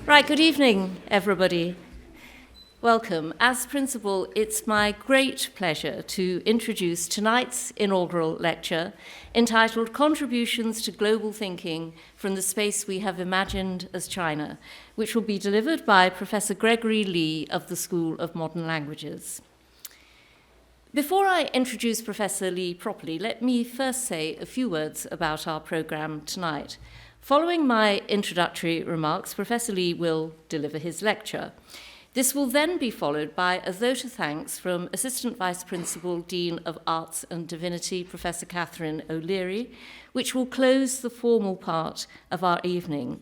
Right, good evening, everybody. Welcome. As principal, it's my great pleasure to introduce tonight's inaugural lecture entitled Contributions to Global Thinking from the Space We Have Imagined as China, which will be delivered by Professor Gregory Lee of the School of Modern Languages. Before I introduce Professor Lee properly, let me first say a few words about our program tonight. Following my introductory remarks, Professor Lee will deliver his lecture. This will then be followed by a vote of thanks from Assistant Vice Principal, Dean of Arts and Divinity, Professor Catherine O'Leary, which will close the formal part of our evening.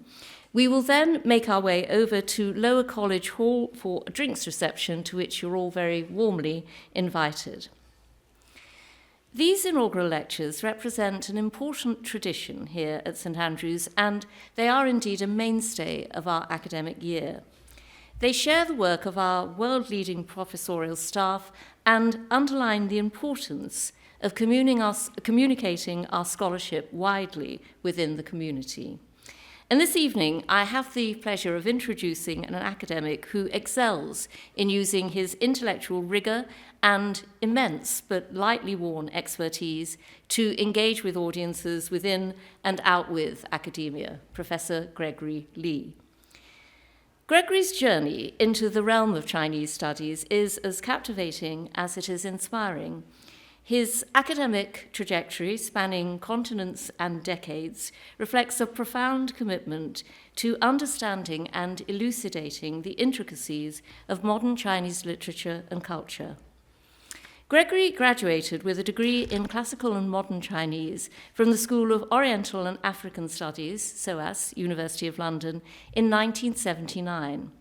We will then make our way over to Lower College Hall for a drinks reception to which you're all very warmly invited. These inaugural lectures represent an important tradition here at St Andrews, and they are indeed a mainstay of our academic year. They share the work of our world-leading professorial staff and underline the importance of communicating our scholarship widely within the community. And this evening, I have the pleasure of introducing an academic who excels in using his intellectual rigor and immense but lightly worn expertise to engage with audiences within and out with academia, Professor Gregory Lee. Gregory's journey into the realm of Chinese studies is as captivating as it is inspiring. His academic trajectory, spanning continents and decades, reflects a profound commitment to understanding and elucidating the intricacies of modern Chinese literature and culture. Gregory graduated with a degree in Classical and Modern Chinese from the School of Oriental and African Studies, SOAS, University of London, in 1979.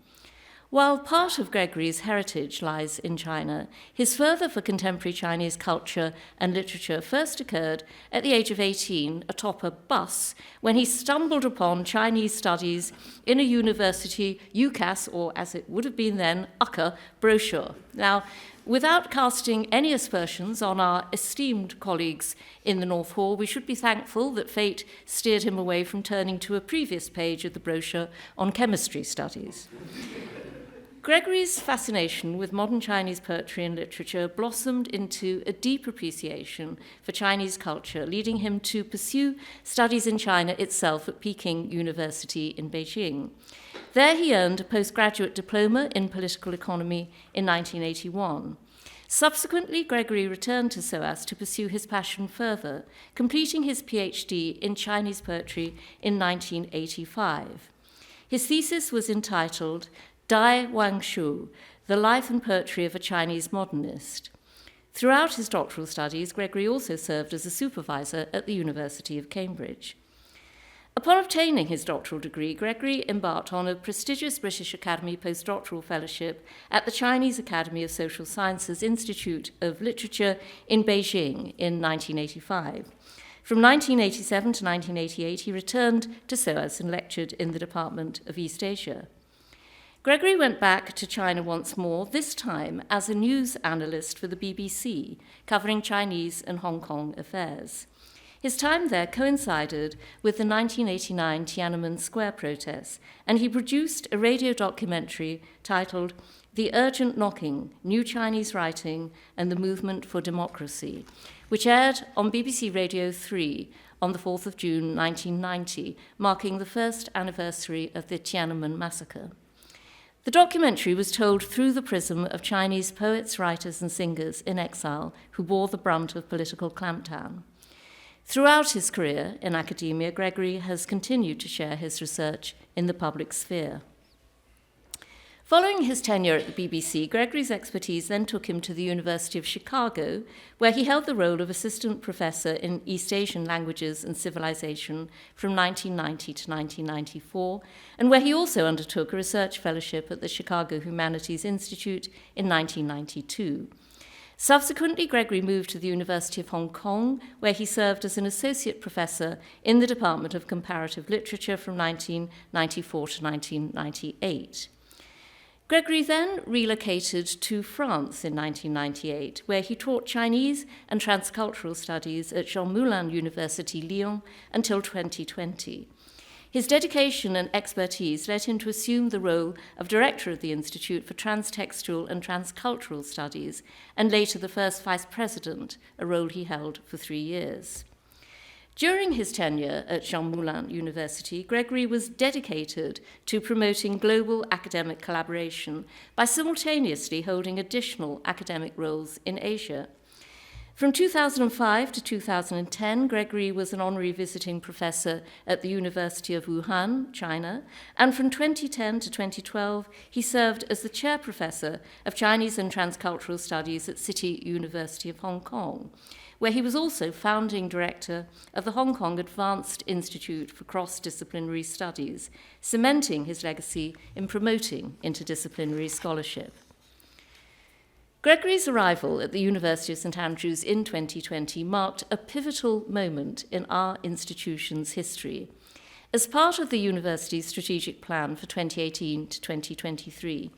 While part of Gregory's heritage lies in China, his fervour for contemporary Chinese culture and literature first occurred at the age of 18 atop a bus when he stumbled upon Chinese studies in a university UCAS, or as it would have been then, UCA, brochure. Now, without casting any aspersions on our esteemed colleagues in the North Hall, we should be thankful that fate steered him away from turning to a previous page of the brochure on chemistry studies. Gregory's fascination with modern Chinese poetry and literature blossomed into a deep appreciation for Chinese culture, leading him to pursue studies in China itself at Peking University in Beijing. There he earned a postgraduate diploma in political economy in 1981. Subsequently, Gregory returned to SOAS to pursue his passion further, completing his PhD in Chinese poetry in 1985. His thesis was entitled Dai Wangshu, The Life and Poetry of a Chinese Modernist. Throughout his doctoral studies, Gregory also served as a supervisor at the University of Cambridge. Upon obtaining his doctoral degree, Gregory embarked on a prestigious British Academy postdoctoral fellowship at the Chinese Academy of Social Sciences Institute of Literature in Beijing in 1985. From 1987 to 1988, he returned to SOAS and lectured in the Department of East Asia. Gregory went back to China once more, this time as a news analyst for the BBC, covering Chinese and Hong Kong affairs. His time there coincided with the 1989 Tiananmen Square protests, and he produced a radio documentary titled The Urgent Knocking, New Chinese Writing and the Movement for Democracy, which aired on BBC Radio 3 on the 4th of June 1990, marking the first anniversary of the Tiananmen massacre. The documentary was told through the prism of Chinese poets, writers, and singers in exile who bore the brunt of political clampdown. Throughout his career in academia, Gregory has continued to share his research in the public sphere. Following his tenure at the BBC, Gregory's expertise then took him to the University of Chicago, where he held the role of assistant professor in East Asian languages and civilization from 1990 to 1994, and where he also undertook a research fellowship at the Chicago Humanities Institute in 1992. Subsequently, Gregory moved to the University of Hong Kong, where he served as an associate professor in the Department of Comparative Literature from 1994 to 1998. Gregory then relocated to France in 1998, where he taught Chinese and transcultural studies at Jean Moulin University Lyon until 2020. His dedication and expertise led him to assume the role of director of the Institute for Transtextual and Transcultural Studies, and later the first vice president, a role he held for 3 years. During his tenure at Jean Moulin University, Gregory was dedicated to promoting global academic collaboration by simultaneously holding additional academic roles in Asia. From 2005 to 2010, Gregory was an honorary visiting professor at the University of Wuhan, China, and from 2010 to 2012, he served as the chair professor of Chinese and Transcultural Studies at City University of Hong Kong, where he was also founding director of the Hong Kong Advanced Institute for Cross-Disciplinary Studies, cementing his legacy in promoting interdisciplinary scholarship. Gregory's arrival at the University of St Andrews in 2020 marked a pivotal moment in our institution's history. As part of the university's strategic plan for 2018 to 2023,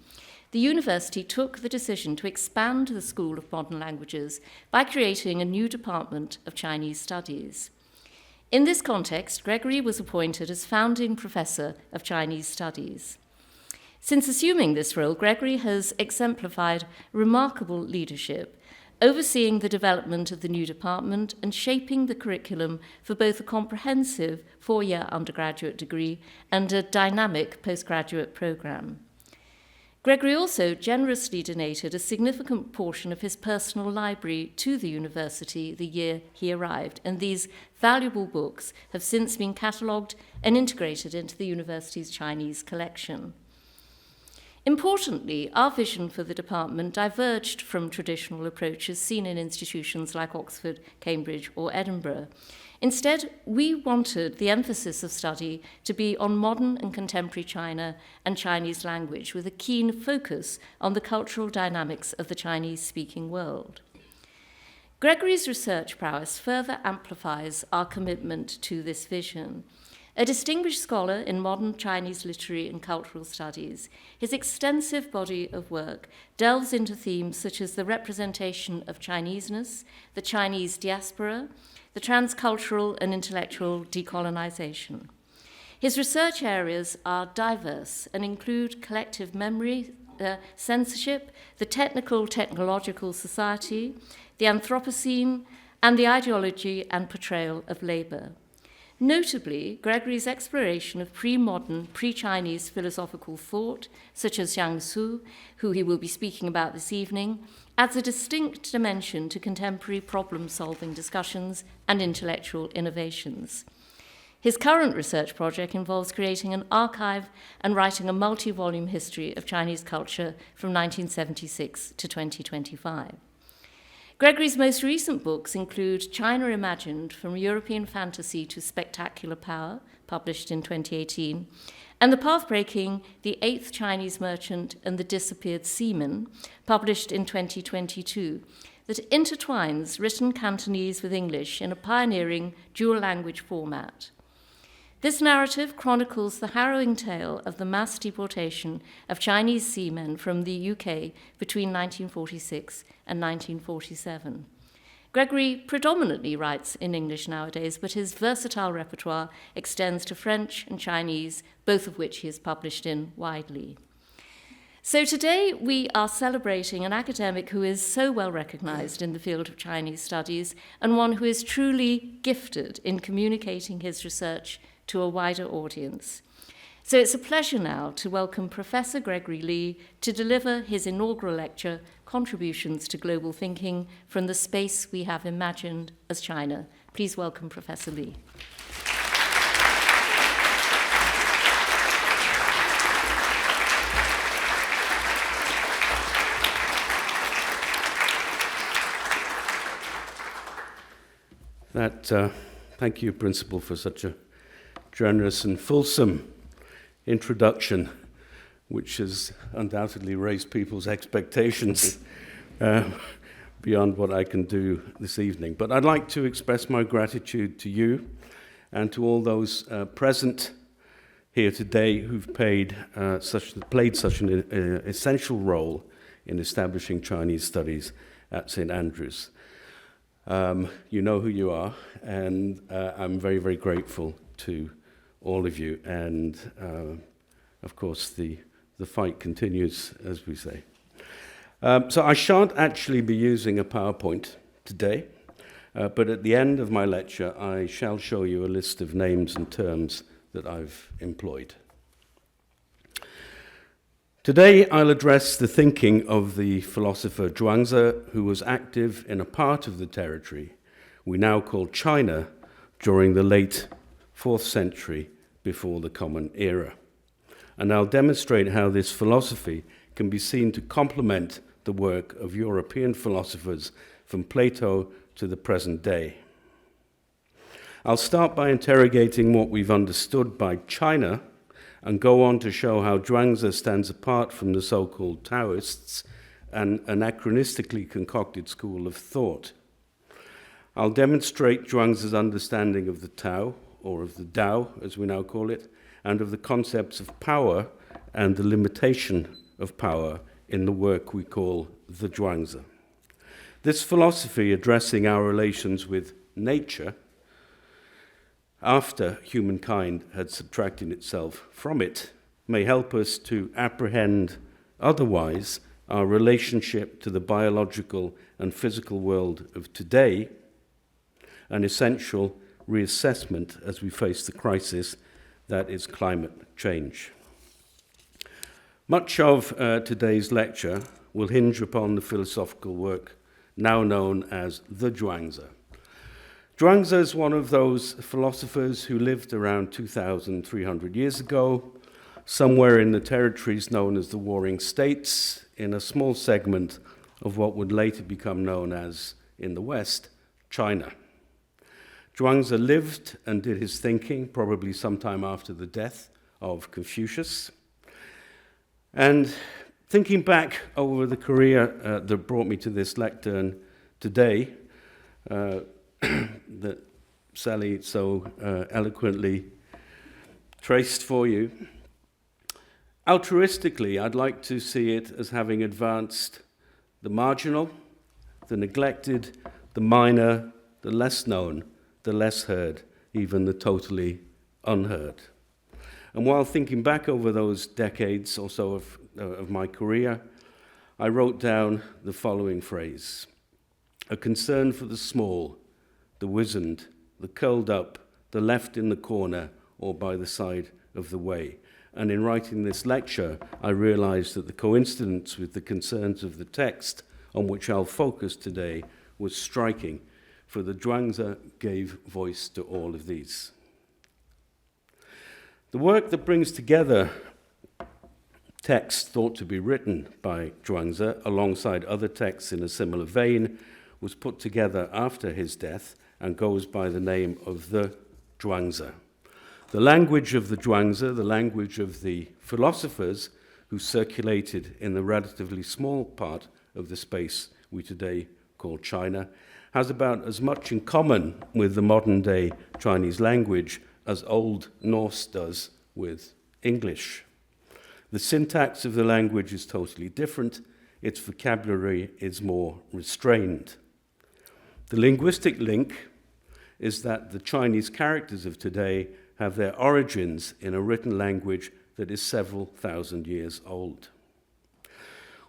the university took the decision to expand the School of Modern Languages by creating a new department of Chinese Studies. In this context, Gregory was appointed as founding professor of Chinese Studies. Since assuming this role, Gregory has exemplified remarkable leadership, overseeing the development of the new department and shaping the curriculum for both a comprehensive 4-year undergraduate degree and a dynamic postgraduate program. Gregory also generously donated a significant portion of his personal library to the university the year he arrived, and these valuable books have since been catalogued and integrated into the university's Chinese collection. Importantly, our vision for the department diverged from traditional approaches seen in institutions like Oxford, Cambridge, or Edinburgh. Instead, we wanted the emphasis of study to be on modern and contemporary China and Chinese language, with a keen focus on the cultural dynamics of the Chinese-speaking world. Gregory's research prowess further amplifies our commitment to this vision. A distinguished scholar in modern Chinese literary and cultural studies, his extensive body of work delves into themes such as the representation of Chineseness, the Chinese diaspora, the transcultural and intellectual decolonization. His research areas are diverse and include collective memory, censorship, the technological society, the Anthropocene, and the ideology and portrayal of labor. Notably, Gregory's exploration of pre-modern, pre-Chinese philosophical thought, such as Zhang Su, who he will be speaking about this evening, adds a distinct dimension to contemporary problem-solving discussions and intellectual innovations. His current research project involves creating an archive and writing a multi-volume history of Chinese culture from 1976 to 2025. Gregory's most recent books include China Imagined, From European Fantasy to Spectacular Power, published in 2018, and the path-breaking The Eighth Chinese Merchant and the Disappeared Seaman, published in 2022, that intertwines written Cantonese with English in a pioneering dual-language format. This narrative chronicles the harrowing tale of the mass deportation of Chinese seamen from the UK between 1946 and 1947. Gregory predominantly writes in English nowadays, but his versatile repertoire extends to French and Chinese, both of which he has published in widely. So today we are celebrating an academic who is so well recognized in the field of Chinese studies and one who is truly gifted in communicating his research to a wider audience. So it's a pleasure now to welcome Professor Gregory Lee to deliver his inaugural lecture, Contributions to Global Thinking from the Space We Have Imagined as China. Please welcome Professor Lee. Thank you, Principal, for such a generous and fulsome introduction, which has undoubtedly raised people's expectations beyond what I can do this evening. But I'd like to express my gratitude to you and to all those present here today who've played such an essential role in establishing Chinese studies at St Andrews. You know who you are, and I'm very, very grateful to all of you. And, of course, the fight continues, as we say. So I shan't actually be using a PowerPoint today, but at the end of my lecture, I shall show you a list of names and terms that I've employed. Today, I'll address the thinking of the philosopher Zhuangzi, who was active in a part of the territory we now call China during the late 4th century before the Common Era. And I'll demonstrate how this philosophy can be seen to complement the work of European philosophers from Plato to the present day. I'll start by interrogating what we've understood by China and go on to show how Zhuangzi stands apart from the so-called Taoists, an anachronistically concocted school of thought. I'll demonstrate Zhuangzi's understanding of the Tao, or of the Tao, as we now call it, and of the concepts of power and the limitation of power in the work we call the Zhuangzi. This philosophy, addressing our relations with nature after humankind had subtracted itself from it, may help us to apprehend otherwise our relationship to the biological and physical world of today, an essential reassessment as we face the crisis that is climate change. Much of today's lecture will hinge upon the philosophical work now known as the Zhuangzi. Zhuangzi is one of those philosophers who lived around 2,300 years ago, somewhere in the territories known as the Warring States, in a small segment of what would later become known as, in the West, China. Zhuangzi lived and did his thinking probably sometime after the death of Confucius. And thinking back over the career that brought me to this lectern today, that Sally so eloquently traced for you, altruistically, I'd like to see it as having advanced the marginal, the neglected, the minor, the less known, the less heard, even the totally unheard. And while thinking back over those decades or so of my career, I wrote down the following phrase: a concern for the small, the wizened, the curled up, the left in the corner or by the side of the way. And in writing this lecture, I realized that the coincidence with the concerns of the text on which I'll focus today was striking, for the Zhuangzi gave voice to all of these. The work that brings together texts thought to be written by Zhuangzi alongside other texts in a similar vein was put together after his death and goes by the name of the Zhuangzi. The language of the Zhuangzi, the language of the philosophers who circulated in the relatively small part of the space we today call China, has about as much in common with the modern-day Chinese language as Old Norse does with English. The syntax of the language is totally different. Its vocabulary is more restrained. The linguistic link is that the Chinese characters of today have their origins in a written language that is several thousand years old.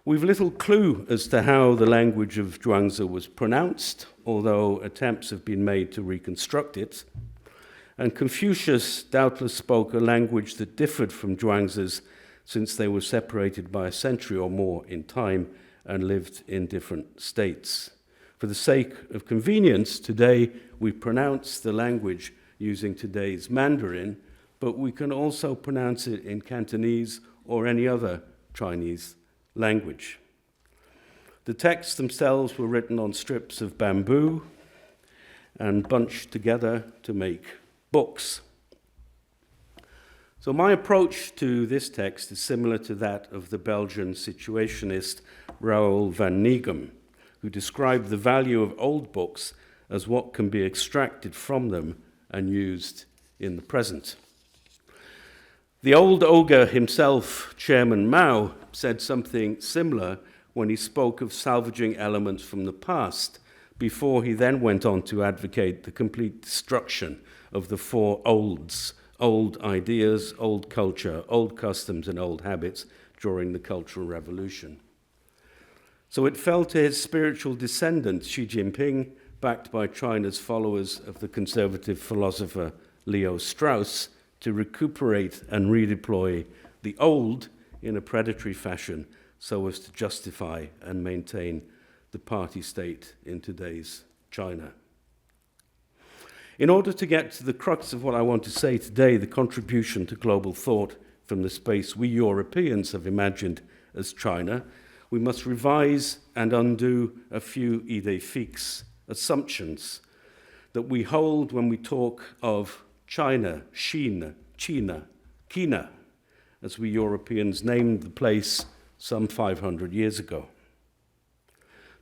We've little clue as to how the language of Zhuangzi was pronounced, although attempts have been made to reconstruct it. And Confucius doubtless spoke a language that differed from Zhuangzi's, since they were separated by a century or more in time and lived in different states. For the sake of convenience, today we pronounce the language using today's Mandarin, but we can also pronounce it in Cantonese or any other Chinese language. The texts themselves were written on strips of bamboo and bunched together to make books. So my approach to this text is similar to that of the Belgian situationist Raoul van Negum, who described the value of old books as what can be extracted from them and used in the present. The old ogre himself, Chairman Mao, said something similar when he spoke of salvaging elements from the past, before he then went on to advocate the complete destruction of the four olds old ideas, old culture, old customs, and old habits during the Cultural Revolution. So it fell to his spiritual descendant, Xi Jinping, backed by China's followers of the conservative philosopher Leo Strauss, to recuperate and redeploy the old in a predatory fashion so as to justify and maintain the party state in today's China. In order to get to the crux of what I want to say today, the contribution to global thought from the space we Europeans have imagined as China, we must revise and undo a few idées fixes, assumptions that we hold when we talk of China, China, as we Europeans named the place some 500 years ago.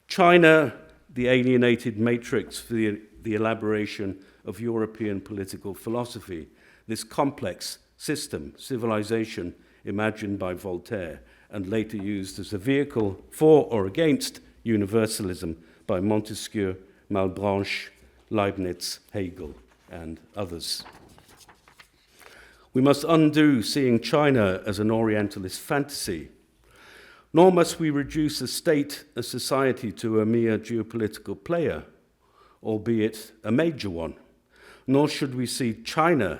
China, the alienated matrix for the elaboration of European political philosophy, this complex system, civilization imagined by Voltaire and later used as a vehicle for or against universalism by Montesquieu, Malebranche, Leibniz, Hegel, and others. We must undo seeing China as an Orientalist fantasy, nor must we reduce a state, a society, to a mere geopolitical player, albeit a major one, nor should we see China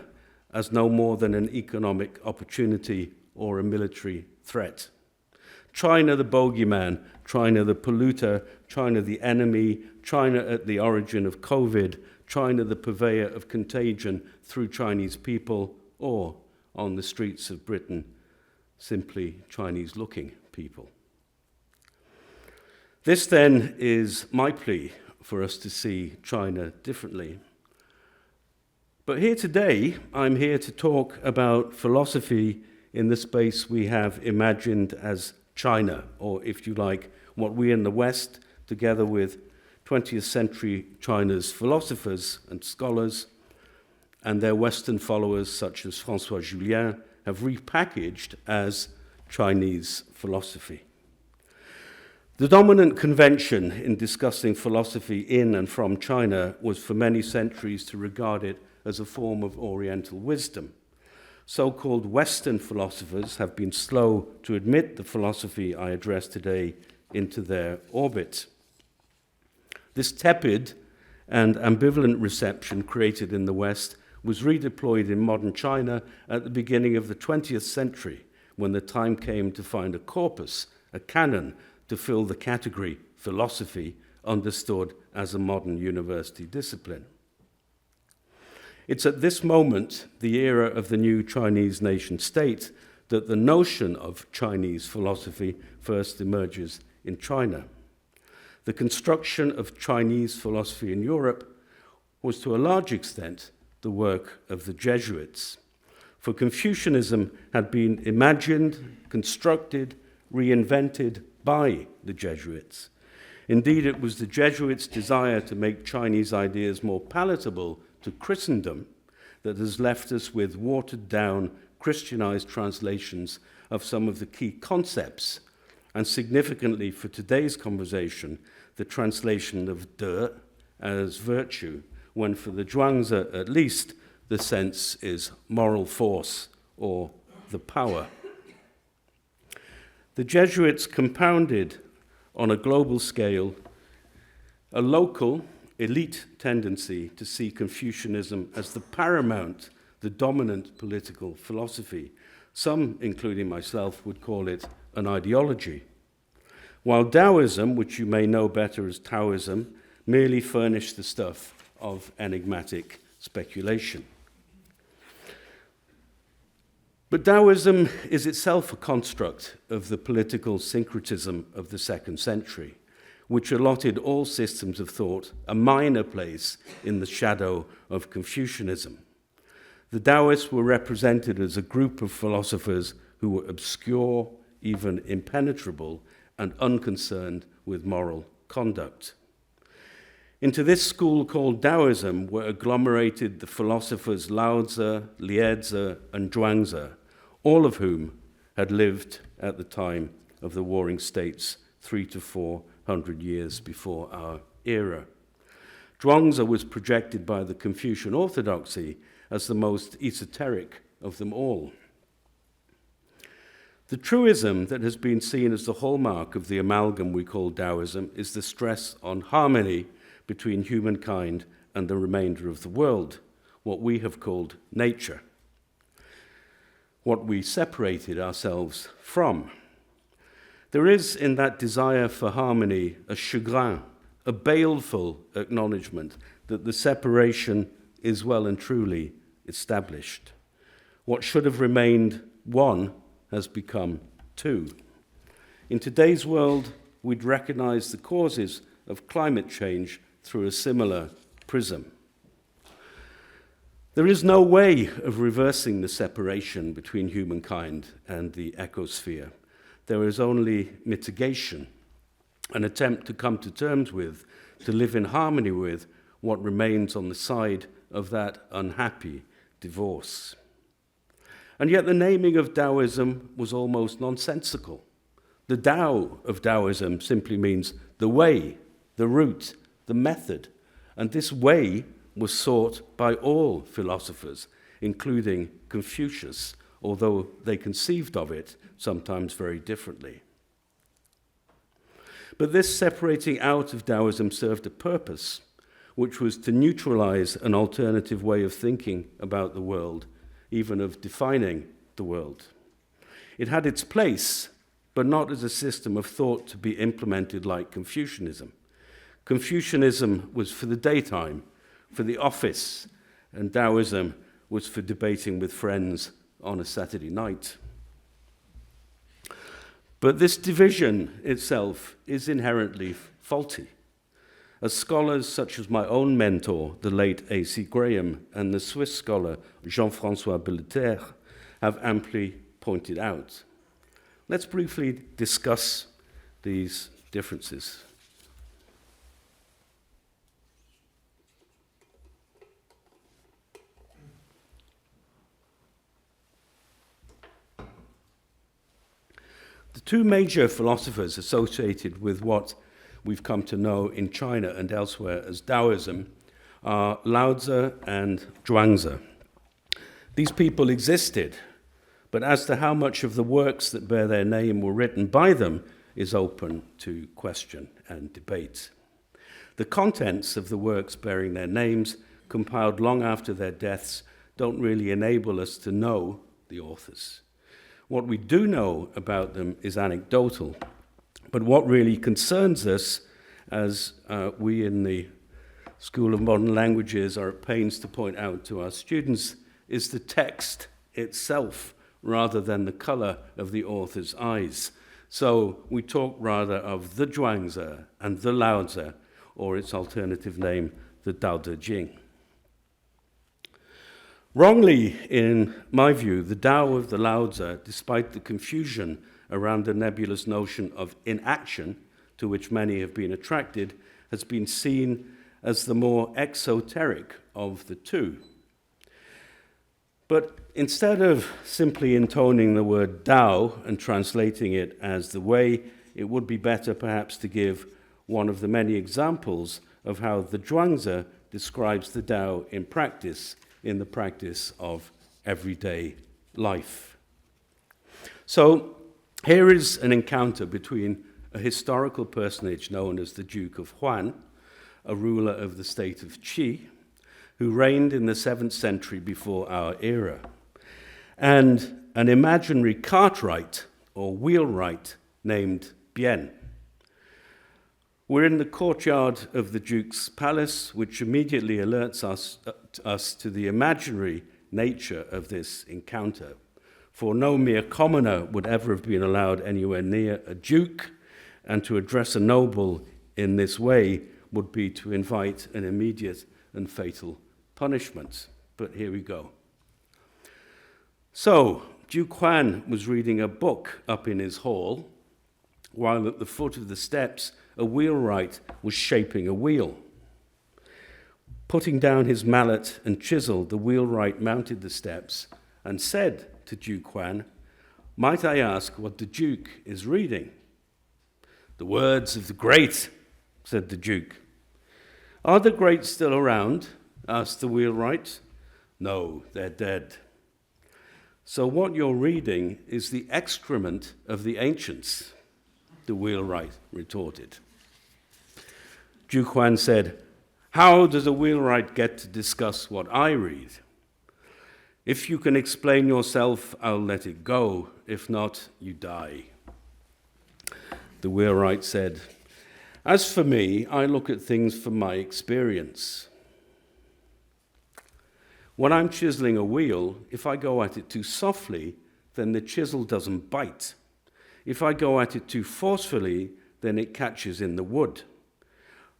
as no more than an economic opportunity or a military threat. China the bogeyman, China the polluter, China the enemy, China at the origin of COVID, China the purveyor of contagion through Chinese people, or on the streets of Britain, simply Chinese-looking people. This then is my plea for us to see China differently. But here today, I'm here to talk about philosophy in the space we have imagined as China, or if you like, what we in the West, together with 20th century China's philosophers and scholars and their Western followers such as François Julien, have repackaged as Chinese philosophy. The dominant convention in discussing philosophy in and from China was for many centuries to regard it as a form of Oriental wisdom. So-called Western philosophers have been slow to admit the philosophy I address today into their orbit. This tepid and ambivalent reception created in the West was redeployed in modern China at the beginning of the 20th century, when the time came to find a corpus, a canon, to fill the category philosophy understood as a modern university discipline. It's at this moment, the era of the new Chinese nation state, that the notion of Chinese philosophy first emerges in China. The construction of Chinese philosophy in Europe was to a large extent the work of the Jesuits, for Confucianism had been imagined, constructed, reinvented by the Jesuits. Indeed, it was the Jesuits' desire to make Chinese ideas more palatable to Christendom that has left us with watered-down, Christianized translations of some of the key concepts, and significantly for today's conversation, the translation of de as virtue, when for the Zhuangzi at least, the sense is moral force or the power. The Jesuits compounded on a global scale a local elite tendency to see Confucianism as the paramount, the dominant political philosophy. Some, including myself, would call it an ideology, while Taoism, which you may know better as Taoism, merely furnished the stuff of enigmatic speculation. But Taoism is itself a construct of the political syncretism of the 2nd century, which allotted all systems of thought a minor place in the shadow of Confucianism. The Taoists were represented as a group of philosophers who were obscure, even impenetrable, and unconcerned with moral conduct. Into this school called Taoism were agglomerated the philosophers Lao Tzu, Liezi, and Zhuangzi, all of whom had lived at the time of the Warring States 300 to 400 years before our era. Zhuangzi was projected by the Confucian orthodoxy as the most esoteric of them all. The truism that has been seen as the hallmark of the amalgam we call Taoism is the stress on harmony between humankind and the remainder of the world, what we have called nature, what we separated ourselves from. There is in that desire for harmony a chagrin, a baleful acknowledgement that the separation is well and truly established. What should have remained one has become two. In today's world, we'd recognize the causes of climate change through a similar prism. There is no way of reversing the separation between humankind and the ecosphere. There is only mitigation, an attempt to come to terms with, to live in harmony with what remains on the side of that unhappy divorce. And yet the naming of Taoism was almost nonsensical. The Tao of Taoism simply means the way, the route, the method. And this way was sought by all philosophers, including Confucius, although they conceived of it sometimes very differently. But this separating out of Taoism served a purpose, which was to neutralize an alternative way of thinking about the world, even of defining the world. It had its place, but not as a system of thought to be implemented like Confucianism. Confucianism was for the daytime, for the office, and Taoism was for debating with friends on a Saturday night. But this division itself is inherently faulty. As scholars such as my own mentor, the late A.C. Graham, and the Swiss scholar Jean-François Billeterre have amply pointed out. Let's briefly discuss these differences. The two major philosophers associated with what we've come to know in China and elsewhere as Taoism are Lao-Tzu and Zhuangzi. These people existed, but as to how much of the works that bear their name were written by them is open to question and debate. The contents of the works bearing their names, compiled long after their deaths, don't really enable us to know the authors. What we do know about them is anecdotal. But what really concerns us, as we in the School of Modern Languages are at pains to point out to our students, is the text itself rather than the color of the author's eyes. So we talk rather of the Zhuangzi and the Lao-Tzu, or its alternative name, the Tao Te Ching. Wrongly, in my view, the Tao of the Lao-Tzu, despite the confusion around the nebulous notion of inaction, to which many have been attracted, has been seen as the more exoteric of the two. But instead of simply intoning the word Tao and translating it as the way, it would be better perhaps to give one of the many examples of how the Zhuangzi describes the Tao in practice, in the practice of everyday life. So, here is an encounter between a historical personage known as the Duke of Huan, a ruler of the state of Qi, who reigned in the 7th century before our era, and an imaginary cartwright or wheelwright named Bian. We're in the courtyard of the Duke's palace, which immediately alerts us to the imaginary nature of this encounter. For no mere commoner would ever have been allowed anywhere near a duke, and to address a noble in this way would be to invite an immediate and fatal punishment. But here we go. So, Duke Huan was reading a book up in his hall, while at the foot of the steps, a wheelwright was shaping a wheel. Putting down his mallet and chisel, the wheelwright mounted the steps and said to Duke Huan, "Might I ask what the Duke is reading?" "The words of the great," said the Duke. "Are the great still around?" asked the wheelwright. No, they're dead. So what you're reading is the excrement of the ancients, the wheelwright retorted. Duke Huan said, how does a wheelwright get to discuss what I read? If you can explain yourself, I'll let it go. If not, you die. The wheelwright said, as for me, I look at things from my experience. When I'm chiseling a wheel, if I go at it too softly, then the chisel doesn't bite. If I go at it too forcefully, then it catches in the wood.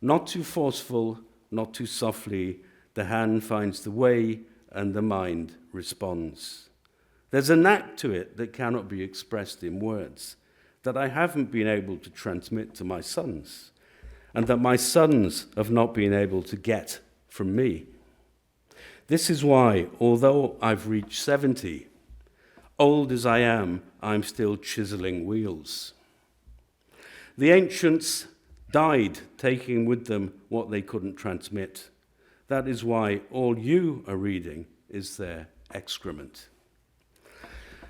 Not too forceful, not too softly, the hand finds the way and the mind responds. There's a knack to it that cannot be expressed in words, that I haven't been able to transmit to my sons, and that my sons have not been able to get from me. This is why, although I've reached 70, old as I am, I'm still chiseling wheels. The ancients died, taking with them what they couldn't transmit. That is why all you are reading is their excrement.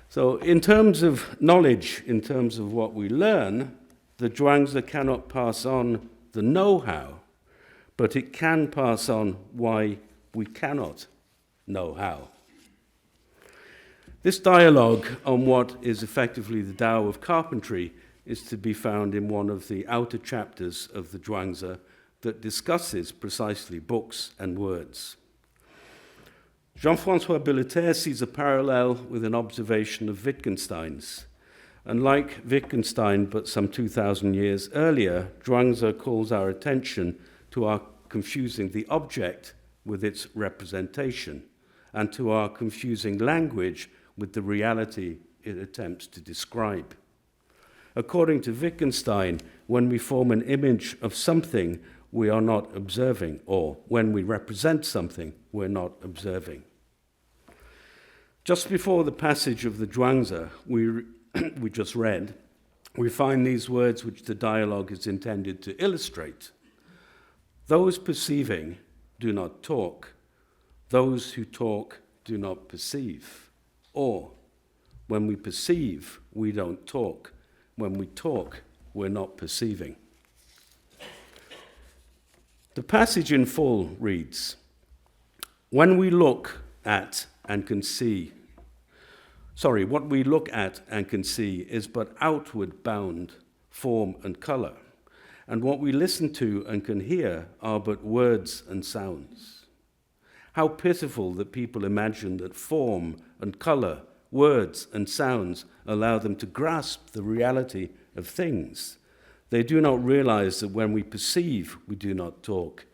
So in terms of knowledge, in terms of what we learn, the Zhuangzi cannot pass on the know-how, but it can pass on why we cannot know how. This dialogue on what is effectively the Tao of carpentry is to be found in one of the outer chapters of the Zhuangzi that discusses precisely books and words. Jean-François Billeterre sees a parallel with an observation of Wittgenstein's. And like Wittgenstein, but some 2,000 years earlier, Zhuangzi calls our attention to our confusing the object with its representation, and to our confusing language with the reality it attempts to describe. According to Wittgenstein, when we form an image of something, we are not observing, or when we represent something, we're not observing. Just before the passage of the Zhuangzi we just read, we find these words which the dialogue is intended to illustrate. Those perceiving do not talk. Those who talk do not perceive. Or, when we perceive, we don't talk. When we talk, we're not perceiving. The passage in full reads, what we look at and can see is but outward bound form and color, and what we listen to and can hear are but words and sounds. How pitiful that people imagine that form and color, words and sounds allow them to grasp the reality of things. They do not realize that when we perceive, we do not talk,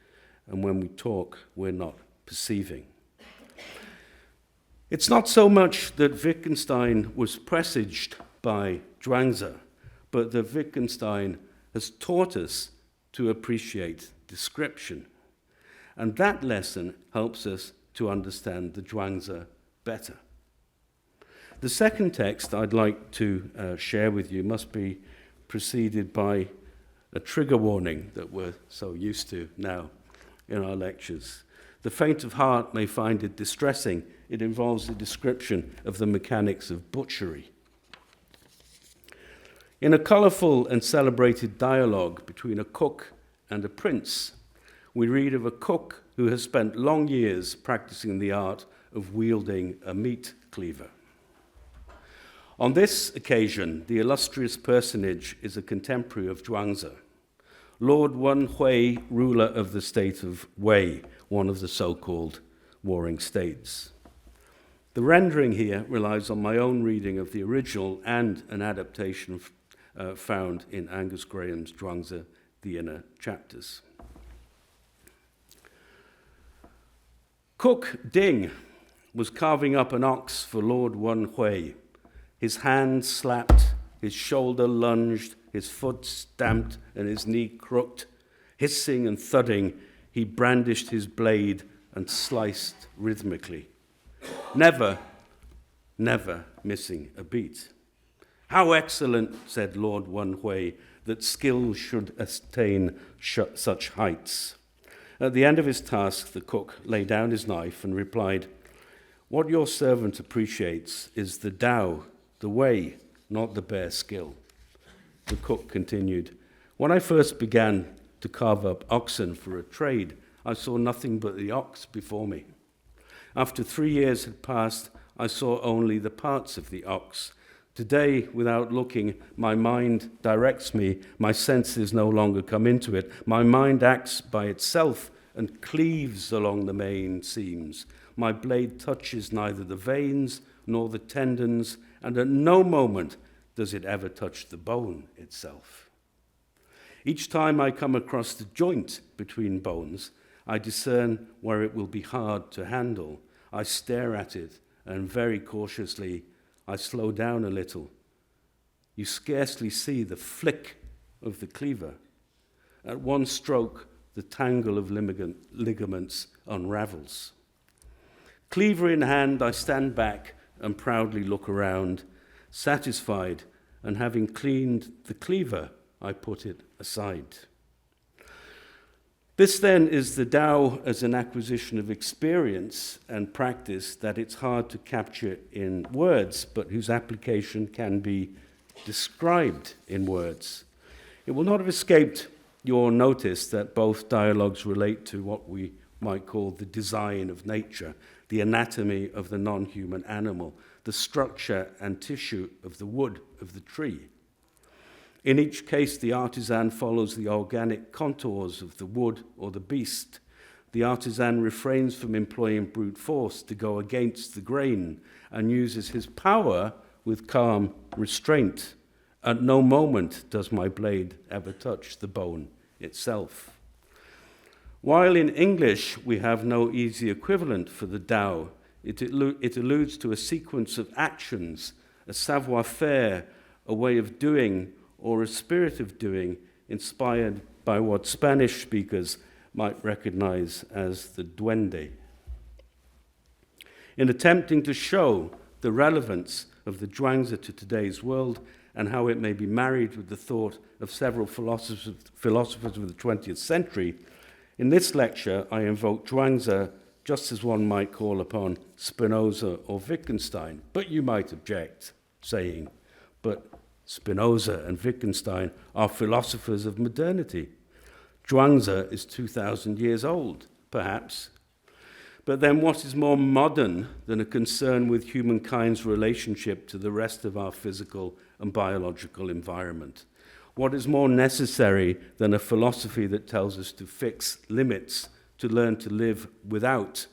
and when we talk, we're not perceiving. It's not so much that Wittgenstein was presaged by Zhuangzi, but that Wittgenstein has taught us to appreciate description. And that lesson helps us to understand the Zhuangzi better. The second text I'd like to share with you must be preceded by a trigger warning that we're so used to now in our lectures. The faint of heart may find it distressing. It involves a description of the mechanics of butchery. In a colorful and celebrated dialogue between a cook and a prince, we read of a cook who has spent long years practicing the art of wielding a meat cleaver. On this occasion, the illustrious personage is a contemporary of Zhuangzi, Lord Wen Hui, ruler of the state of Wei, one of the so-called warring states. The rendering here relies on my own reading of the original and an adaptation found in Angus Graham's Zhuangzi, the Inner Chapters. Cook Ding was carving up an ox for Lord Wen Hui. His hand slapped, his shoulder lunged, his foot stamped, and his knee crooked. Hissing and thudding, he brandished his blade and sliced rhythmically, never missing a beat. How excellent, said Lord Wen Hui, that skill should attain such heights. At the end of his task, the cook laid down his knife and replied, What your servant appreciates is the Tao, the way, not the bare skill. The cook continued, when I first began to carve up oxen for a trade, I saw nothing but the ox before me. After 3 years had passed, I saw only the parts of the ox. Today, without looking, my mind directs me, my senses no longer come into it. My mind acts by itself and cleaves along the main seams. My blade touches neither the veins nor the tendons, and at no moment does it ever touch the bone itself. Each time I come across the joint between bones, I discern where it will be hard to handle. I stare at it, and very cautiously I slow down a little. You scarcely see the flick of the cleaver. At one stroke, the tangle of ligaments unravels. Cleaver in hand, I stand back and proudly look around, satisfied, and having cleaned the cleaver, I put it aside. This then is the Tao as an acquisition of experience and practice that it's hard to capture in words, but whose application can be described in words. It will not have escaped your notice that both dialogues relate to what we might call the design of nature, the anatomy of the non-human animal, the structure and tissue of the wood of the tree. In each case, the artisan follows the organic contours of the wood or the beast. The artisan refrains from employing brute force to go against the grain and uses his power with calm restraint. At no moment does my blade ever touch the bone itself. While in English we have no easy equivalent for the Tao, it alludes to a sequence of actions, a savoir-faire, a way of doing, or a spirit of doing inspired by what Spanish speakers might recognize as the duende. In attempting to show the relevance of the Zhuangzi to today's world and how it may be married with the thought of several philosophers of the 20th century, in this lecture I invoke Zhuangzi just as one might call upon Spinoza or Wittgenstein. But you might object, saying, but Spinoza and Wittgenstein are philosophers of modernity. Zhuangzi is 2,000 years old, perhaps. But then what is more modern than a concern with humankind's relationship to the rest of our physical and biological environment? What is more necessary than a philosophy that tells us to fix limits, to learn to live without?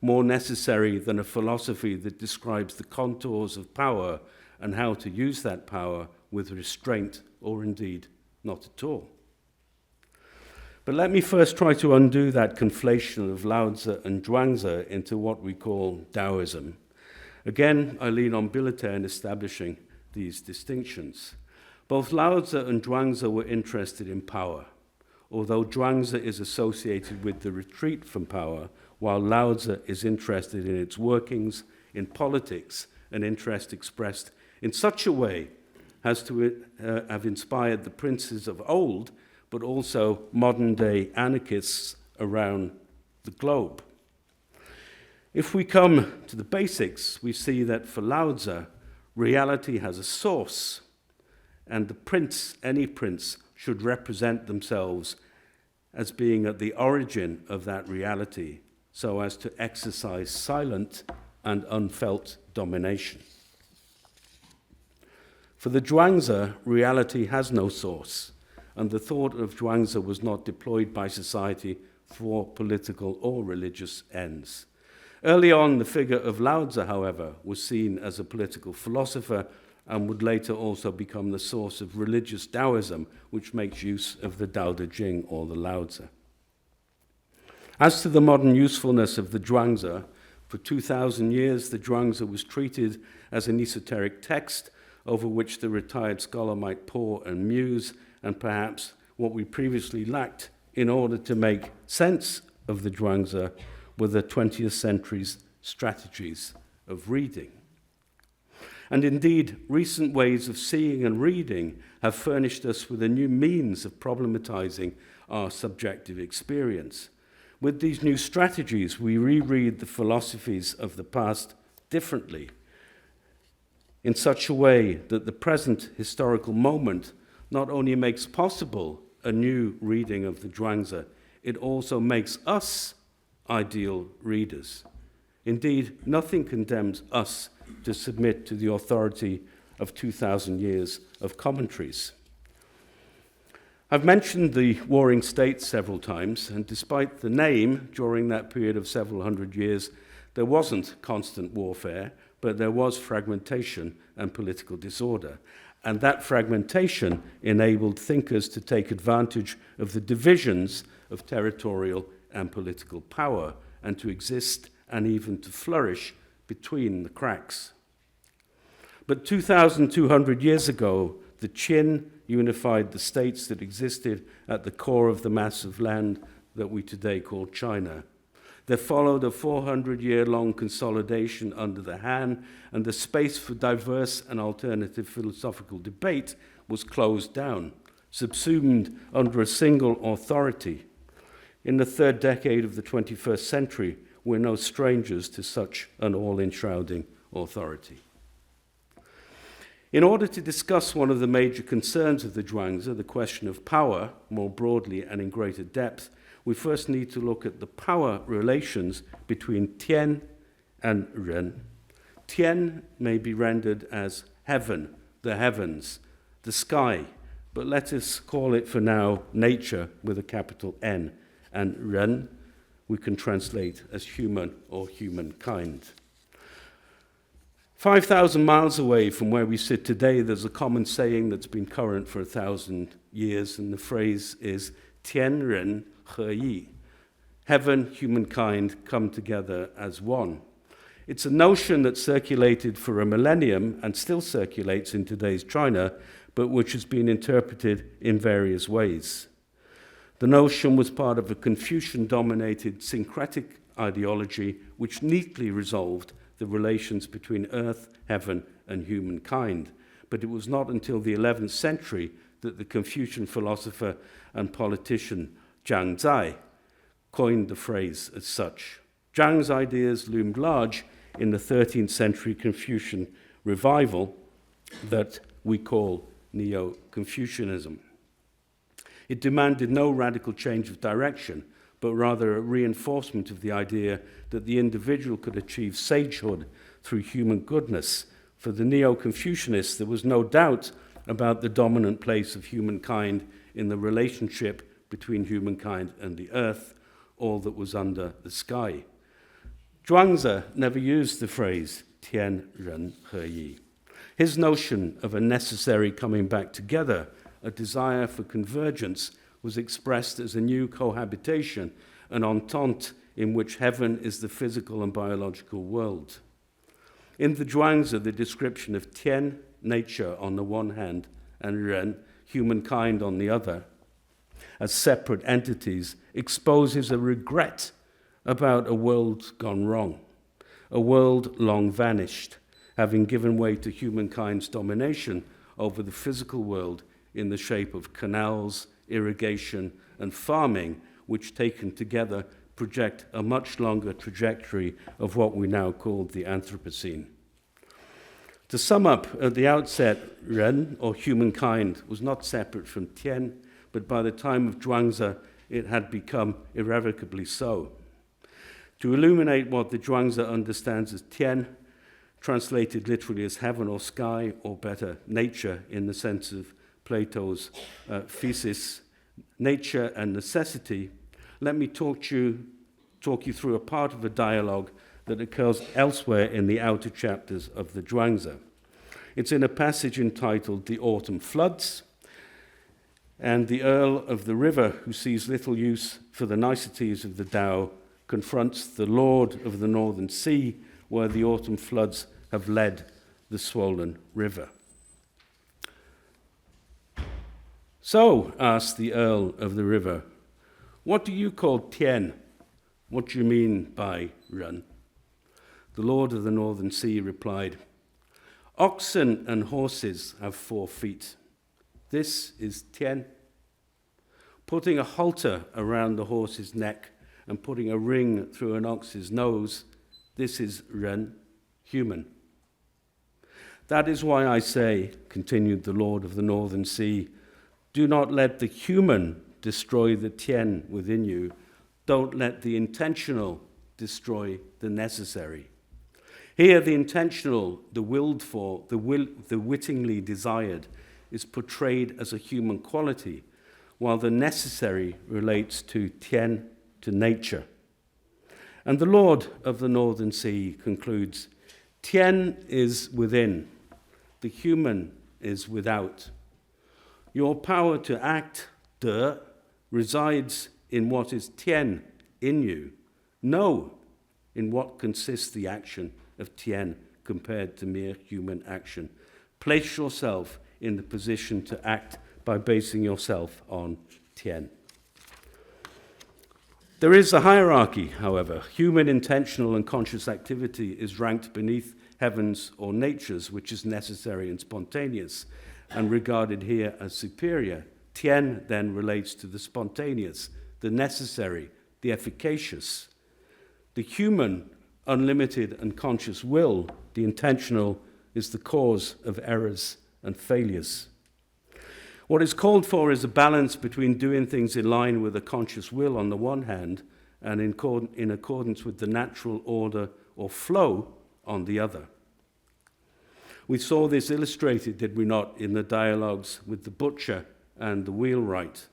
More necessary than a philosophy that describes the contours of power and how to use that power with restraint, or indeed not at all. But let me first try to undo that conflation of Laozi and Zhuangzi into what we call Taoism. Again, I lean on Billeter in establishing these distinctions. Both Laozi and Zhuangzi were interested in power, although Zhuangzi is associated with the retreat from power, while Laozi is interested in its workings, in politics, an interest expressed in such a way as to have inspired the princes of old, but also modern-day anarchists around the globe. If we come to the basics, we see that for Laozi, reality has a source, and the prince, any prince, should represent themselves as being at the origin of that reality, so as to exercise silent and unfelt domination. For the Zhuangzi, reality has no source, and the thought of Zhuangzi was not deployed by society for political or religious ends. Early on, the figure of Laozi, however, was seen as a political philosopher and would later also become the source of religious Taoism, which makes use of the Tao Te Ching or the Laozi. As to the modern usefulness of the Zhuangzi, for 2,000 years the Zhuangzi was treated as an esoteric text over which the retired scholar might pore and muse, and perhaps what we previously lacked in order to make sense of the Zhuangzi were the 20th century's strategies of reading. And indeed, recent ways of seeing and reading have furnished us with a new means of problematizing our subjective experience. With these new strategies, we reread the philosophies of the past differently, in such a way that the present historical moment not only makes possible a new reading of the Zhuangzi, it also makes us ideal readers. Indeed, nothing condemns us to submit to the authority of 2,000 years of commentaries. I've mentioned the Warring States several times, and despite the name, during that period of several hundred years, there wasn't constant warfare, but there was fragmentation and political disorder. And that fragmentation enabled thinkers to take advantage of the divisions of territorial and political power and to exist and even to flourish between the cracks. But 2,200 years ago, the Qin unified the states that existed at the core of the mass of land that we today call China. There followed a 400-year-long consolidation under the Han, and the space for diverse and alternative philosophical debate was closed down, subsumed under a single authority. In the third decade of the 21st century, we're no strangers to such an all-enshrouding authority. In order to discuss one of the major concerns of the Zhuangzi, the question of power, more broadly and in greater depth, we first need to look at the power relations between Tian and Ren. Tian may be rendered as heaven, the heavens, the sky, but let us call it for now nature with a capital N, and Ren we can translate as human or humankind. 5,000 miles away from where we sit today, there's a common saying that's been current for 1,000 years, and the phrase is Tian Ren He Yi. Heaven, humankind come together as one. It's a notion that circulated for a millennium and still circulates in today's China, but which has been interpreted in various ways. The notion was part of a Confucian-dominated syncretic ideology which neatly resolved the relations between earth, heaven, and humankind. But it was not until the 11th century that the Confucian philosopher and politician Zhang Zai coined the phrase as such. Zhang's ideas loomed large in the 13th century Confucian revival that we call Neo-Confucianism. It demanded no radical change of direction, but rather a reinforcement of the idea that the individual could achieve sagehood through human goodness. For the Neo-Confucianists, there was no doubt about the dominant place of humankind in the relationship between humankind and the earth, all that was under the sky. Zhuangzi never used the phrase Tian Ren He Yi. His notion of a necessary coming back together, a desire for convergence, was expressed as a new cohabitation, an entente in which heaven is the physical and biological world. In the Zhuangzi, the description of Tian, nature on the one hand, and Ren, humankind on the other, as separate entities, exposes a regret about a world gone wrong, a world long vanished, having given way to humankind's domination over the physical world in the shape of canals, irrigation, and farming, which taken together project a much longer trajectory of what we now call the Anthropocene. To sum up, at the outset, Ren, or humankind, was not separate from Tian, but by the time of Zhuangzi, it had become irrevocably so. To illuminate what the Zhuangzi understands as Tian, translated literally as heaven or sky, or better, nature in the sense of Plato's thesis, nature and necessity, let me talk you through a part of a dialogue that occurs elsewhere in the outer chapters of the Zhuangzi. It's in a passage entitled The Autumn Floods, and the Earl of the River, who sees little use for the niceties of the Tao, confronts the Lord of the Northern Sea, where the autumn floods have led the swollen river. So, asked the Earl of the River, what do you call Tian? What do you mean by Ren? The Lord of the Northern Sea replied, oxen and horses have 4 feet. This is Tian. Putting a halter around the horse's neck and putting a ring through an ox's nose, this is ren, human. That is why I say, continued the Lord of the Northern Sea, do not let the human destroy the tien within you. Don't let the intentional destroy the necessary. Here, the intentional, the willed for, the wittingly desired, is portrayed as a human quality, while the necessary relates to tien, to nature. And the Lord of the Northern Sea concludes, tien is within, the human is without. Your power to act, de, resides in what is tien in you. Know in what consists the action of tien compared to mere human action. Place yourself in the position to act by basing yourself on tien. There is a hierarchy, however. Human intentional and conscious activity is ranked beneath heavens or natures, which is necessary and spontaneous, and regarded here as superior. Tien then relates to the spontaneous, the necessary, the efficacious. The human, unlimited and conscious will, the intentional, is the cause of errors and failures. What is called for is a balance between doing things in line with a conscious will on the one hand and in accordance with the natural order or flow on the other. We saw this illustrated, did we not, in the dialogues with the butcher and the wheelwright.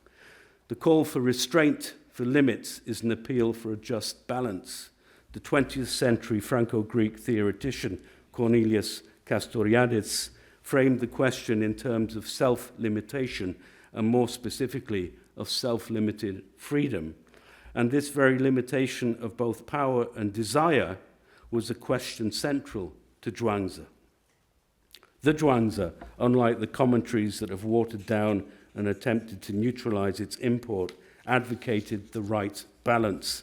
The call for restraint, for limits, is an appeal for a just balance. The 20th century Franco-Greek theoretician Cornelius Castoriadis framed the question in terms of self-limitation and more specifically of self-limited freedom. And this very limitation of both power and desire was a question central to Zhuangzi. The Zhuangzi, unlike the commentaries that have watered down and attempted to neutralize its import, advocated the right balance.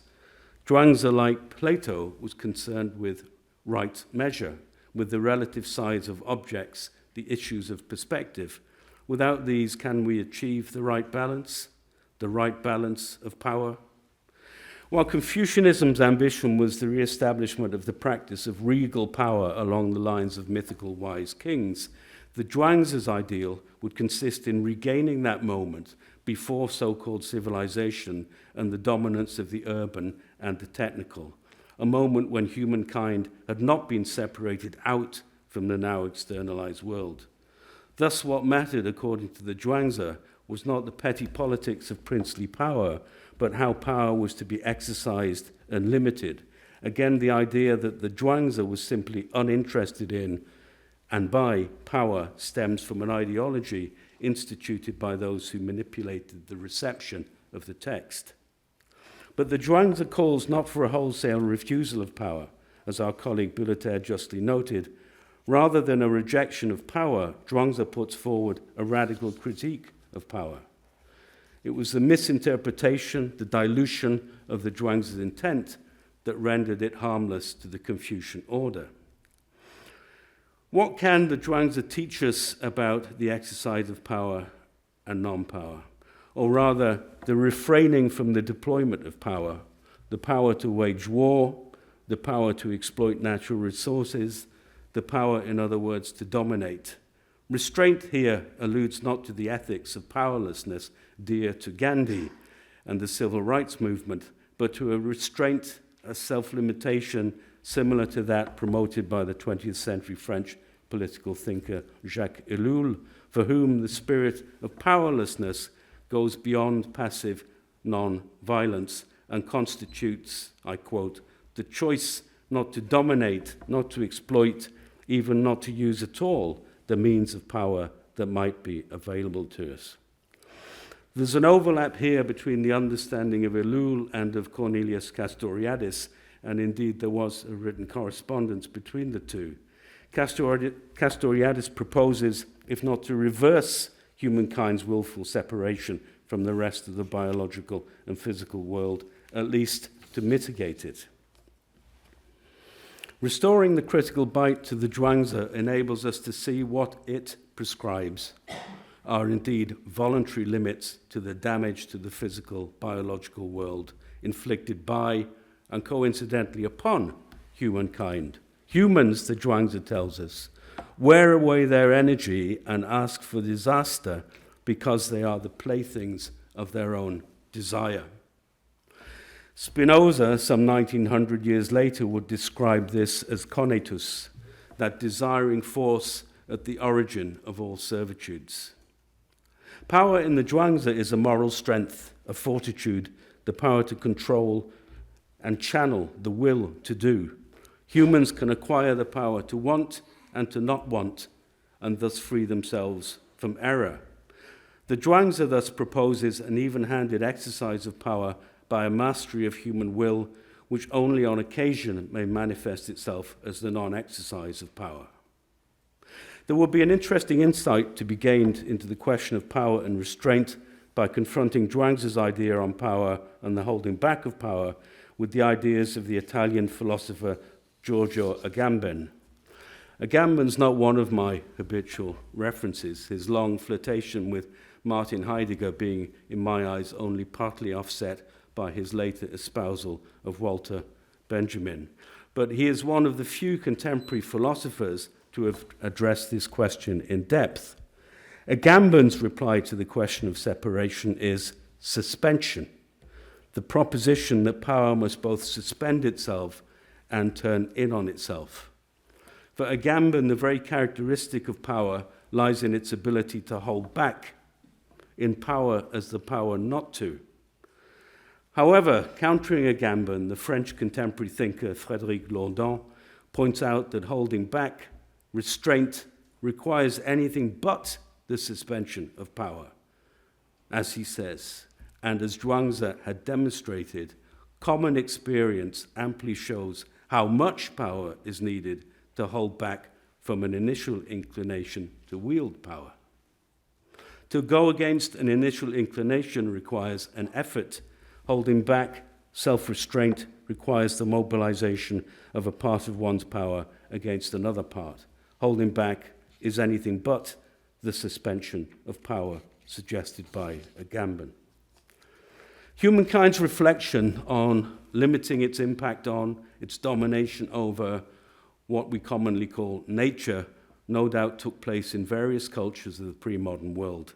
Zhuangzi, like Plato, was concerned with right measure, with the relative size of objects, the issues of perspective. Without these, can we achieve the right balance of power? While Confucianism's ambition was the re-establishment of the practice of regal power along the lines of mythical wise kings, the Zhuangzi's ideal would consist in regaining that moment before so-called civilization and the dominance of the urban and the technical, a moment when humankind had not been separated out from the now externalized world. Thus, what mattered, according to the Zhuangzi, was not the petty politics of princely power, but how power was to be exercised and limited. Again, the idea that the Zhuangzi was simply uninterested in and by power stems from an ideology instituted by those who manipulated the reception of the text. But the Zhuangzi calls not for a wholesale refusal of power, as our colleague Billeterre justly noted. Rather than a rejection of power, Zhuangzi puts forward a radical critique of power. It was the misinterpretation, the dilution of the Zhuangzi's intent that rendered it harmless to the Confucian order. What can the Zhuangzi teach us about the exercise of power and non-power? Or rather, the refraining from the deployment of power, the power to wage war, the power to exploit natural resources, the power, in other words, to dominate. Restraint here alludes not to the ethics of powerlessness dear to Gandhi and the civil rights movement, but to a restraint, a self-limitation similar to that promoted by the 20th century French political thinker Jacques Ellul, for whom the spirit of powerlessness goes beyond passive non-violence and constitutes, I quote, the choice not to dominate, not to exploit, even not to use at all the means of power that might be available to us. There's an overlap here between the understanding of Ellul and of Cornelius Castoriadis, and indeed there was a written correspondence between the two. Castoriadis proposes, if not to reverse humankind's willful separation from the rest of the biological and physical world, at least to mitigate it. Restoring the critical bite to the Zhuangzi enables us to see what it prescribes are indeed voluntary limits to the damage to the physical, biological world inflicted by and coincidentally upon humankind. Humans, the Zhuangzi tells us, wear away their energy and ask for disaster because they are the playthings of their own desire. Spinoza, some 1900 years later, would describe this as conatus, that desiring force at the origin of all servitudes. Power in the Zhuangzi is a moral strength, a fortitude, the power to control and channel the will to do. Humans can acquire the power to want and to not want, and thus free themselves from error. The Zhuangzi thus proposes an even-handed exercise of power by a mastery of human will, which only on occasion may manifest itself as the non-exercise of power. There will be an interesting insight to be gained into the question of power and restraint by confronting Zhuangzi's idea on power and the holding back of power with the ideas of the Italian philosopher Giorgio Agamben. Agamben's not one of my habitual references, his long flirtation with Martin Heidegger being, in my eyes, only partly offset by his later espousal of Walter Benjamin. But he is one of the few contemporary philosophers to have addressed this question in depth. Agamben's reply to the question of separation is suspension, the proposition that power must both suspend itself and turn in on itself. For Agamben, the very characteristic of power lies in its ability to hold back, in power as the power not to. However, countering Agamben, the French contemporary thinker Frédéric Laudon points out that holding back, restraint, requires anything but the suspension of power. As he says, and as Zhuangzi had demonstrated, common experience amply shows how much power is needed to hold back from an initial inclination to wield power. To go against an initial inclination requires an effort. Holding back, self-restraint, requires the mobilization of a part of one's power against another part. Holding back is anything but the suspension of power suggested by Agamben. Humankind's reflection on limiting its impact on, its domination over what we commonly call nature, no doubt took place in various cultures of the pre-modern world.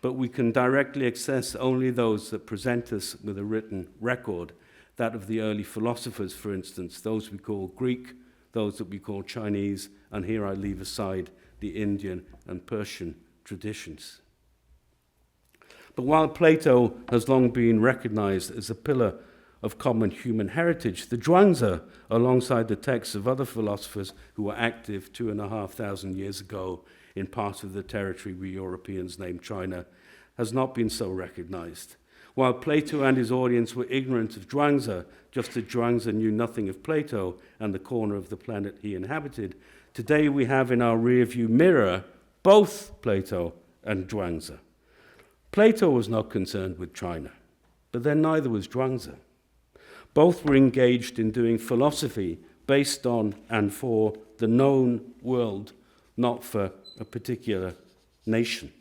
But we can directly access only those that present us with a written record, that of the early philosophers, for instance, those we call Greek, those that we call Chinese, and here I leave aside the Indian and Persian traditions. But while Plato has long been recognized as a pillar of common human heritage, the Zhuangzi, alongside the texts of other philosophers who were active 2,500 years ago in part of the territory we Europeans name China, has not been so recognized. While Plato and his audience were ignorant of Zhuangzi, just as Zhuangzi knew nothing of Plato and the corner of the planet he inhabited, today we have in our rearview mirror both Plato and Zhuangzi. Plato was not concerned with China, but then neither was Zhuangzi. Both were engaged in doing philosophy based on and for the known world, not for a particular nation.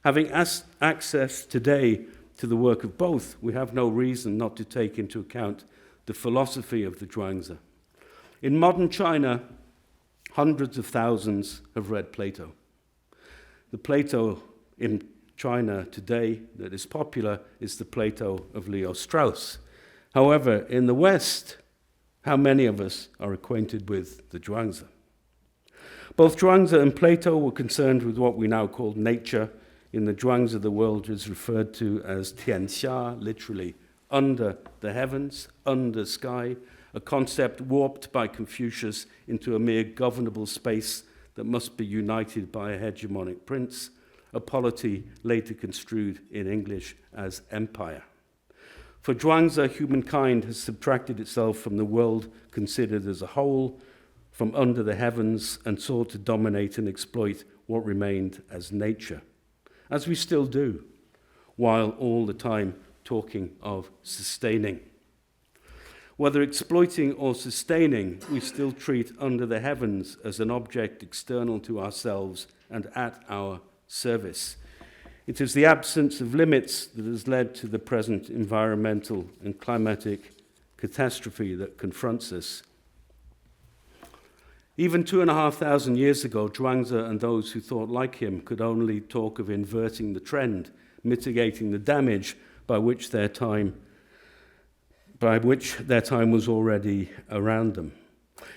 Having access today to the work of both, we have no reason not to take into account the philosophy of the Zhuangzi. In modern China, hundreds of thousands have read Plato. The Plato in China today that is popular is the Plato of Leo Strauss. However, in the West, how many of us are acquainted with the Zhuangzi? Both Zhuangzi and Plato were concerned with what we now call nature. In the Zhuangzi, the world is referred to as tianxia, literally under the heavens, under sky, a concept warped by Confucius into a mere governable space that must be united by a hegemonic prince, a polity later construed in English as empire. For Zhuangzi, humankind has subtracted itself from the world considered as a whole, from under the heavens, and sought to dominate and exploit what remained as nature, as we still do, while all the time talking of sustaining. Whether exploiting or sustaining, we still treat under the heavens as an object external to ourselves and at our service. It is the absence of limits that has led to the present environmental and climatic catastrophe that confronts us. Even 2,500 years ago, Zhuangzi and those who thought like him could only talk of inverting the trend, mitigating the damage by which their time was already around them.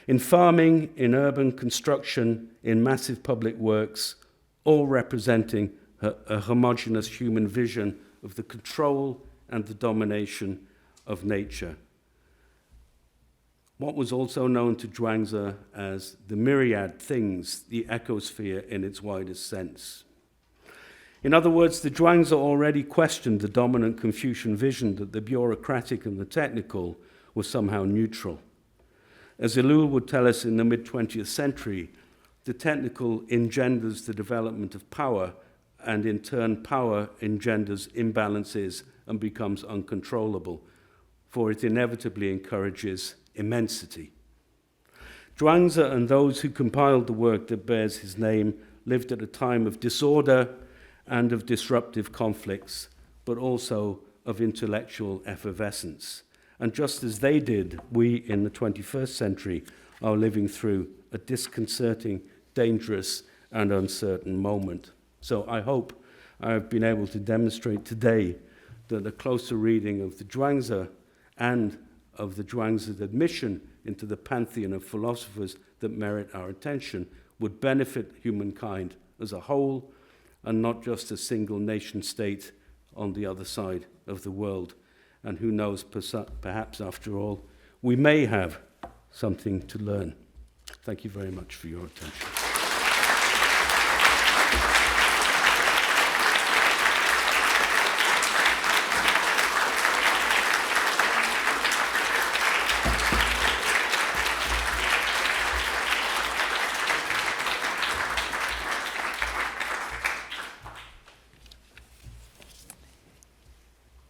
In farming, in urban construction, in massive public works, all representing a homogeneous human vision of the control and the domination of nature. What was also known to Zhuangzi as the myriad things, the ecosphere in its widest sense. In other words, the Zhuangzi already questioned the dominant Confucian vision that the bureaucratic and the technical were somehow neutral. As Elul would tell us in the mid-20th century, the technical engenders the development of power, and in turn power engenders imbalances and becomes uncontrollable, for it inevitably encourages immensity. Zhuangzi and those who compiled the work that bears his name lived at a time of disorder and of disruptive conflicts, but also of intellectual effervescence. And just as they did, we in the 21st century are living through a disconcerting, dangerous, and uncertain moment. So I hope I have been able to demonstrate today that a closer reading of the Zhuangzi and of the Zhuangzi's admission into the pantheon of philosophers that merit our attention would benefit humankind as a whole and not just a single nation state on the other side of the world. And who knows, perhaps after all, we may have something to learn. Thank you very much for your attention.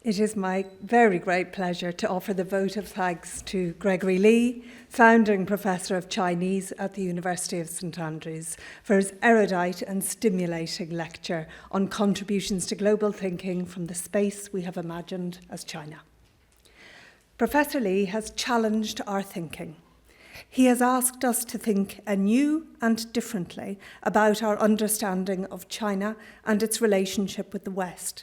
It is my very great pleasure to offer the vote of thanks to Gregory Lee, founding Professor of Chinese at the University of St Andrews, for his erudite and stimulating lecture on contributions to global thinking from the space we have imagined as China. Professor Lee has challenged our thinking. He has asked us to think anew and differently about our understanding of China and its relationship with the West.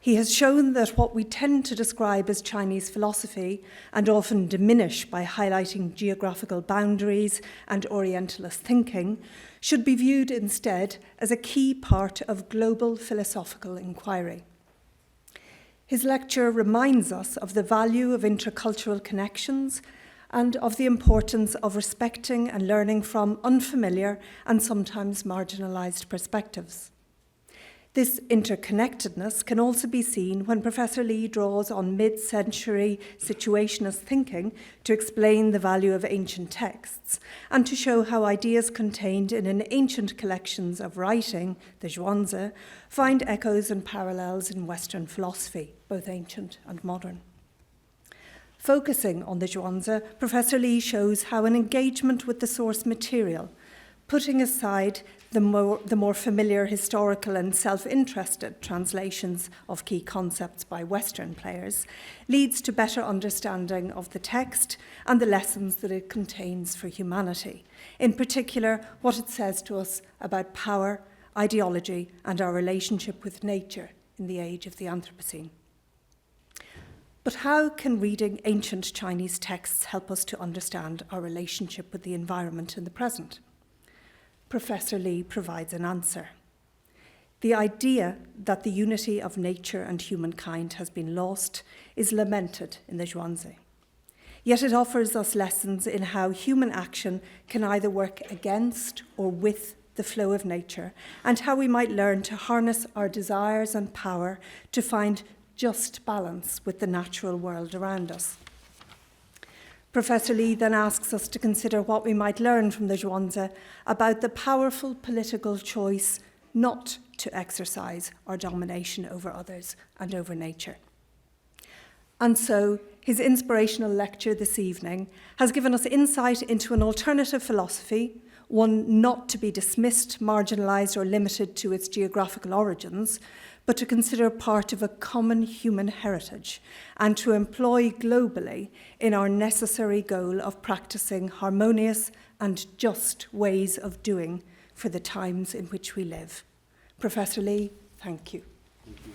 He has shown that what we tend to describe as Chinese philosophy, and often diminish by highlighting geographical boundaries and Orientalist thinking, should be viewed instead as a key part of global philosophical inquiry. His lecture reminds us of the value of intercultural connections and of the importance of respecting and learning from unfamiliar and sometimes marginalized perspectives. This interconnectedness can also be seen when Professor Lee draws on mid-century situationist thinking to explain the value of ancient texts and to show how ideas contained in an ancient collections of writing, the Zhuangzi, find echoes and parallels in Western philosophy, both ancient and modern. Focusing on the Zhuangzi, Professor Lee shows how an engagement with the source material, putting aside the more familiar historical and self-interested translations of key concepts by Western players, leads to better understanding of the text and the lessons that it contains for humanity, in particular what it says to us about power, ideology, and our relationship with nature in the age of the Anthropocene. But how can reading ancient Chinese texts help us to understand our relationship with the environment in the present? Professor Lee provides an answer. The idea that the unity of nature and humankind has been lost is lamented in the Zhuangzi. Yet it offers us lessons in how human action can either work against or with the flow of nature, and how we might learn to harness our desires and power to find just balance with the natural world around us. Professor Lee then asks us to consider what we might learn from the Zhuangzi about the powerful political choice not to exercise our domination over others and over nature. And so, his inspirational lecture this evening has given us insight into an alternative philosophy, one not to be dismissed, marginalised or limited to its geographical origins, but to consider part of a common human heritage and to employ globally in our necessary goal of practising harmonious and just ways of doing for the times in which we live. Professor Lee, thank you. Thank you.